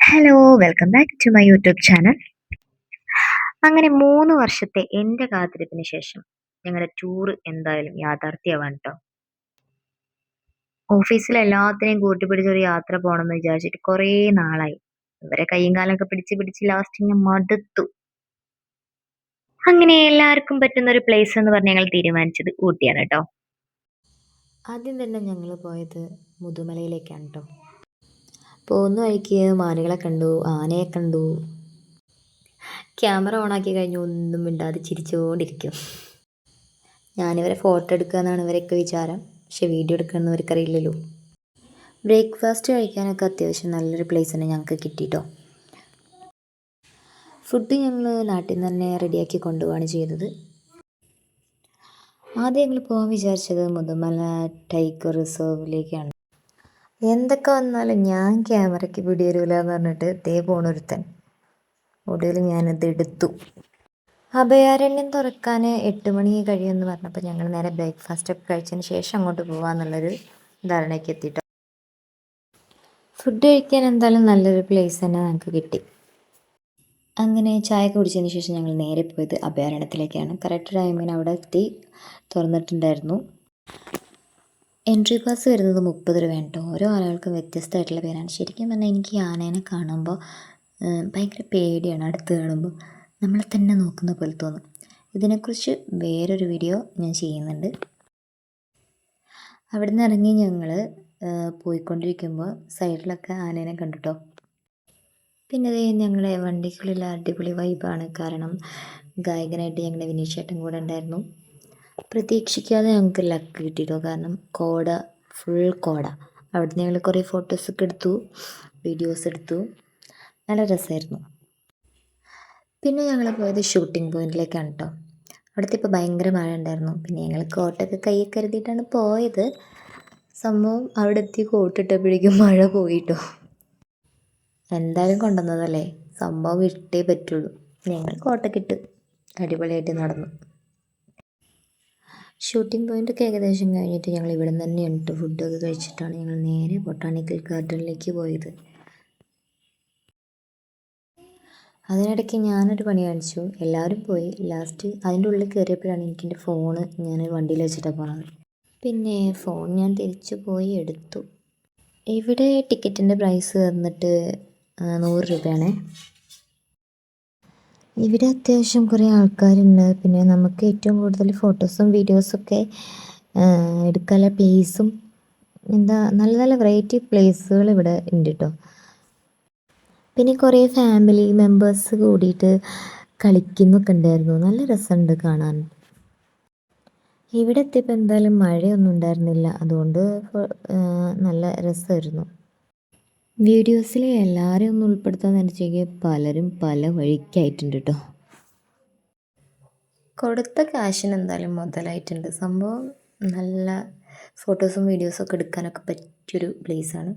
Hello, welcome back to my YouTube channel. അങ്ങനെ 3 വർഷത്തെ എൻ്റെ കാത്തിരിപ്പിന് ശേഷം ഞങ്ങളുടെ ടൂർ എന്തായാലും യാഥാർത്ഥ്യമാവാണ് കേട്ടോ. ഓഫീസിൽ എല്ലാത്തിനെയും കൂട്ടിപ്പിടിച്ച് ഒരു യാത്ര പോകണമെന്ന് വിചാരിച്ചിട്ട് കുറേ നാളായി. ഇവരെ കയ്യും കാലൊക്കെ പിടിച്ച് പിടിച്ച് ലാസ്റ്റ് ഞാൻ മടുത്തു. അങ്ങനെ എല്ലാവർക്കും പറ്റുന്ന ഒരു പ്ലേസ് എന്ന് പറഞ്ഞ് ഞങ്ങൾ തീരുമാനിച്ചത് ഊട്ടിയാണ് കേട്ടോ. ആദ്യം തന്നെ ഞങ്ങൾ പോയത് മുതുമലയിലേക്കാണ് കേട്ടോ. പോകുന്ന വഴിക്ക് മാനുകളെ കണ്ടു, ആനയെ കണ്ടു. ക്യാമറ ഓണാക്കി കഴിഞ്ഞു ഒന്നും മിണ്ടാതെ ചിരിച്ചുകൊണ്ടിരിക്കും. ഞാനിവരെ ഫോട്ടോ എടുക്കുക എന്നാണ് ഇവരൊക്കെ വിചാരം. പക്ഷെ വീഡിയോ എടുക്കണമെന്ന് ഇവർക്കറിയില്ലല്ലോ. ബ്രേക്ക്ഫാസ്റ്റ് കഴിക്കാനൊക്കെ അത്യാവശ്യം നല്ലൊരു പ്ലേസ് തന്നെ ഞങ്ങൾക്ക് കിട്ടിയിട്ടോ. ഫുഡ് ഞങ്ങൾ നാട്ടിൽ നിന്ന് തന്നെ റെഡിയാക്കി കൊണ്ടുപോവാണ് ചെയ്തത്. ആദ്യം ഞങ്ങൾ പോകാൻ വിചാരിച്ചത് മുതുമല ടൈഗർ റിസർവിലേക്കാണ്. എന്തൊക്കെ വന്നാലും ഞാൻ ക്യാമറയ്ക്ക് പിടിവരില്ല എന്ന് പറഞ്ഞിട്ട് ദേ പോണൊരുത്തൻ. ഒടുവിൽ ഞാനത് എടുത്തു. അഭയാരണ്യം തുറക്കാൻ 8 മണി കഴിയുമെന്ന് പറഞ്ഞപ്പോൾ ഞങ്ങൾ നേരെ ബ്രേക്ക്ഫാസ്റ്റൊക്കെ കഴിച്ചതിന് ശേഷം അങ്ങോട്ട് പോകാമെന്നുള്ളൊരു ധാരണയ്ക്ക് എത്തിയിട്ടോ. ഫുഡ് കഴിക്കാൻ എന്തായാലും നല്ലൊരു പ്ലേസ് തന്നെ ഞങ്ങൾക്ക് കിട്ടി. അങ്ങനെ ചായ കുടിച്ചതിന് ശേഷം ഞങ്ങൾ നേരെ പോയത് അഭയാരണ്യത്തിലേക്കാണ്. കറക്റ്റ് ടൈമിന് അവിടെ എത്തി തുറന്നിട്ടുണ്ടായിരുന്നു. എൻട്രി പാസ് വരുന്നത് 30 രൂപയാണ് കേട്ടോ. ഓരോ ആളുകൾക്കും വ്യത്യസ്തമായിട്ടുള്ള പേരാണ്. ശരിക്കും പറഞ്ഞാൽ എനിക്ക് ഈ ആനേനെ കാണുമ്പോൾ ഭയങ്കര പേടിയാണ്. അടുത്ത് കാണുമ്പോൾ നമ്മളെ തന്നെ നോക്കുന്ന പോലെ തോന്നും. ഇതിനെക്കുറിച്ച് വേറൊരു വീഡിയോ ഞാൻ ചെയ്യുന്നുണ്ട്. അവിടെ നിന്ന് ഇറങ്ങി ഞങ്ങൾ പോയിക്കൊണ്ടിരിക്കുമ്പോൾ സൈഡിലൊക്കെ ആനേനെ കണ്ടു കേട്ടോ. പിന്നെ ഞങ്ങളെ വണ്ടിക്കുള്ളിൽ അടിപൊളി വൈബാണ്. കാരണം ഗായകനായിട്ട് ഞങ്ങളുടെ വിനീത് ചേട്ടൻ കൂടെ ഉണ്ടായിരുന്നു. പ്രതീക്ഷിക്കാതെ ഞങ്ങൾക്ക് ലക്ക് കിട്ടിയിട്ടോ. കാരണം കോട, ഫുൾ കോട. അവിടെ ഞങ്ങൾ കുറേ ഫോട്ടോസൊക്കെ എടുത്തു, വീഡിയോസ് എടുത്തു. നല്ല രസമായിരുന്നു. പിന്നെ ഞങ്ങൾ പോയത് ഷൂട്ടിംഗ് പോയിന്റിലേക്കാണ് കേട്ടോ. അവിടുത്തെ ഇപ്പോൾ ഭയങ്കര മഴ ഉണ്ടായിരുന്നു. പിന്നെ ഞങ്ങൾ കോട്ടൊക്കെ കയ്യിൽ കരുതിയിട്ടാണ് പോയത്. സംഭവം അവിടെ എത്തി കോട്ടിട്ടപ്പോഴേക്കും മഴ പോയിട്ടോ. എന്തായാലും കൊണ്ടുവന്നതല്ലേ, സംഭവം ഇട്ടേ പറ്റുള്ളൂ. ഞങ്ങൾ കോട്ടൊക്കെ ഇട്ട് അടിപൊളിയായിട്ട് നടന്നു. ഷൂട്ടിംഗ് പോയിൻ്റൊക്കെ ഏകദേശം കഴിഞ്ഞിട്ട് ഞങ്ങൾ ഇവിടെ നിന്ന് തന്നെയാണ് കേട്ടോ ഫുഡൊക്കെ കഴിച്ചിട്ടാണ് ഞങ്ങൾ നേരെ ബൊട്ടാണിക്കൽ ഗാർഡനിലേക്ക് പോയത്. അതിനിടയ്ക്ക് ഞാനൊരു പണി കാണിച്ചു. എല്ലാവരും പോയി. ലാസ്റ്റ് അതിൻ്റെ ഉള്ളിൽ കയറിയപ്പോഴാണ് എനിക്കെൻ്റെ ഫോണ് ഞാൻ വണ്ടിയിൽ വെച്ചിട്ടാണ് പോണത്. പിന്നെ ഫോൺ ഞാൻ തിരിച്ചു പോയി എടുത്തു. ഇവിടെ ടിക്കറ്റിൻ്റെ പ്രൈസ് വന്നിട്ട് 100 രൂപയാണേ. ഇവിടെ അത്യാവശ്യം കുറേ ആൾക്കാരുണ്ട്. പിന്നെ നമുക്ക് ഏറ്റവും കൂടുതൽ ഫോട്ടോസും വീഡിയോസൊക്കെ എടുക്കാനുള്ള പ്ലേസും നല്ല നല്ല വെറൈറ്റി പ്ലേസുകൾ ഇവിടെ ഉണ്ട് കേട്ടോ. പിന്നെ കുറേ ഫാമിലി മെമ്പേഴ്സ് കൂടിയിട്ട് കളിക്കുന്നൊക്കെ ഉണ്ടായിരുന്നു. നല്ല രസമുണ്ട് കാണാൻ. ഇവിടെ എത്തിയപ്പോൾ എന്തായാലും മഴയൊന്നും ഉണ്ടായിരുന്നില്ല. അതുകൊണ്ട് നല്ല രസമായിരുന്നു. വീഡിയോസിൽ എല്ലാവരെയും ഒന്നും ഉൾപ്പെടുത്താൻ നിനച്ചെങ്കിൽ പലരും പല വഴിക്കായിട്ടുണ്ട് കേട്ടോ. കൊടുത്ത കാശിന് എന്തായാലും മുതലായിട്ടുണ്ട്. സംഭവം നല്ല ഫോട്ടോസും വീഡിയോസൊക്കെ എടുക്കാനൊക്കെ പറ്റിയൊരു പ്ലേസാണ്.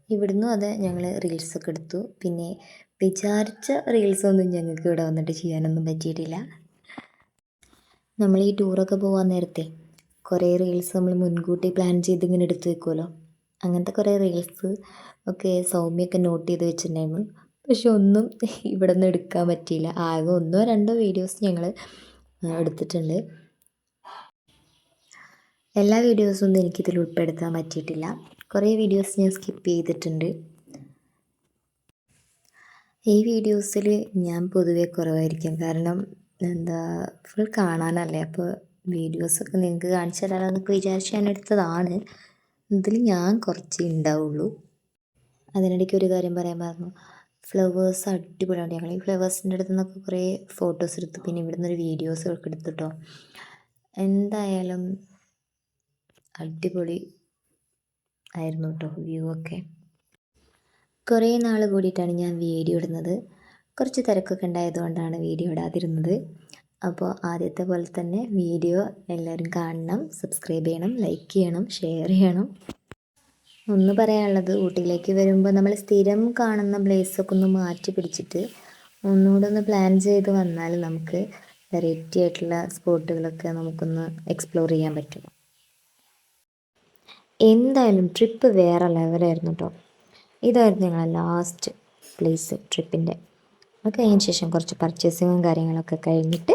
ഇവിടുന്ന് അത് ഞങ്ങൾ റീൽസൊക്കെ എടുത്തു. പിന്നെ വിചാരിച്ച റീൽസൊന്നും ഞങ്ങൾക്ക് ഇവിടെ വന്നിട്ട് ചെയ്യാനൊന്നും പറ്റിയിട്ടില്ല. നമ്മൾ ഈ ടൂറൊക്കെ പോകാൻ നേരത്തെ കുറേ റീൽസ് നമ്മൾ മുൻകൂട്ടി പ്ലാൻ ചെയ്ത് ഇങ്ങനെ എടുത്ത് വെക്കുമല്ലോ. അങ്ങനത്തെ കുറേ റീൽസ് ഒക്കെ സൗമ്യൊക്കെ നോട്ട് ചെയ്ത് വെച്ചിട്ടുണ്ടായിരുന്നു. പക്ഷെ ഒന്നും ഇവിടെ നിന്ന് എടുക്കാൻ പറ്റിയില്ല. ആകെ 1-2 വീഡിയോസ് ഞങ്ങൾ എടുത്തിട്ടുണ്ട്. എല്ലാ വീഡിയോസൊന്നും എനിക്കിതിൽ ഉൾപ്പെടുത്താൻ പറ്റിയിട്ടില്ല. കുറേ വീഡിയോസ് ഞാൻ സ്കിപ്പ് ചെയ്തിട്ടുണ്ട്. ഈ വീഡിയോസിൽ ഞാൻ പൊതുവെ കുറവായിരിക്കും. കാരണം ഫുൾ കാണാനല്ലേ. അപ്പോൾ വീഡിയോസൊക്കെ നിങ്ങൾക്ക് കാണിച്ചു തരാമെന്നൊക്കെ വിചാരിച്ച് ഞാൻ എടുത്തതാണ്. ഇതിൽ ഞാൻ കുറച്ചേ ഉണ്ടാവുള്ളൂ. അതിനിടയ്ക്ക് ഒരു കാര്യം പറയാൻ പറഞ്ഞു. ഫ്ലവേഴ്സ് അടിപൊളിയാണ്. ഞങ്ങൾ ഈ ഫ്ലവേഴ്സിൻ്റെ അടുത്ത് നിന്നൊക്കെ കുറേ ഫോട്ടോസ് എടുത്തു. പിന്നെ ഇവിടെ നിന്നൊരു വീഡിയോസൊക്കെ എടുത്തു കേട്ടോ. എന്തായാലും അടിപൊളി ആയിരുന്നു കേട്ടോ വ്യൂ ഒക്കെ. കുറേ നാൾ കൂടിയിട്ടാണ് ഞാൻ വീഡിയോ ഇടുന്നത്. കുറച്ച് തിരക്കൊക്കെ ഉണ്ടായതുകൊണ്ടാണ് വീഡിയോ ഇടാതിരുന്നത്. അപ്പോൾ ആദ്യത്തെ പോലെ തന്നെ വീഡിയോ എല്ലാവരും കാണണം, സബ്സ്ക്രൈബ് ചെയ്യണം, ലൈക്ക് ചെയ്യണം, ഷെയർ ചെയ്യണം. ഒന്ന് പറയാനുള്ളത്, ഊട്ടിയിലേക്ക് വരുമ്പോൾ നമ്മൾ സ്ഥിരം കാണുന്ന പ്ലേസൊക്കെ ഒന്ന് മാറ്റി പിടിച്ചിട്ട് ഒന്നുകൂടെ ഒന്ന് പ്ലാൻ ചെയ്ത് വന്നാൽ നമുക്ക് വെറൈറ്റി ആയിട്ടുള്ള സ്പോട്ടുകളൊക്കെ നമുക്കൊന്ന് എക്സ്പ്ലോർ ചെയ്യാൻ പറ്റും. എന്തായാലും ട്രിപ്പ് വേറെ ലെവലായിരുന്നു കേട്ടോ. ഇതായിരുന്നു ഞങ്ങളെ ലാസ്റ്റ് പ്ലേസ് ട്രിപ്പിൻ്റെ. അത് കഴിഞ്ഞ ശേഷം കുറച്ച് പർച്ചേസിങ്ങും കാര്യങ്ങളൊക്കെ കഴിഞ്ഞിട്ട്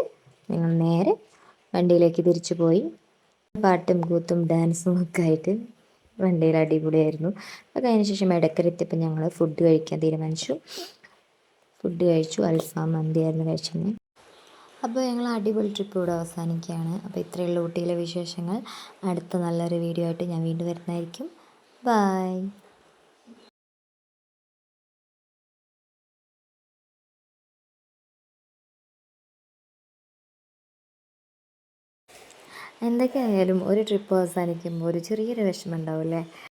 ഞങ്ങൾ നേരെ വണ്ടിയിലേക്ക് തിരിച്ചു പോയി. പാട്ടും കൂത്തും ഡാൻസും ഒക്കെ ആയിട്ട് വണ്ടിയിൽ അടിപൊളിയായിരുന്നു. അത് കഴിഞ്ഞ ശേഷം എടക്കരെത്തിയപ്പോൾ ഞങ്ങൾ ഫുഡ് കഴിക്കാൻ തീരുമാനിച്ചു. ഫുഡ് കഴിച്ചു. അൽഫാം മന്തിയായിരുന്നു കഴിച്ചിരുന്നത്. അപ്പോൾ ഞങ്ങൾ അടിപൊളി ട്രിപ്പ് ഇവിടെ അവസാനിക്കുകയാണ്. അപ്പോൾ ഇത്രയുള്ള ഊട്ടിയിലെ വിശേഷങ്ങൾ. അടുത്ത നല്ലൊരു വീഡിയോ ആയിട്ട് ഞാൻ വീണ്ടും വരുന്നതായിരിക്കും. ബൈ. എന്തൊക്കെയായാലും ഒരു ട്രിപ്പ് അവസാനിക്കുമ്പോൾ ഒരു ചെറിയൊരു വിഷമം ഉണ്ടാവും അല്ലേ?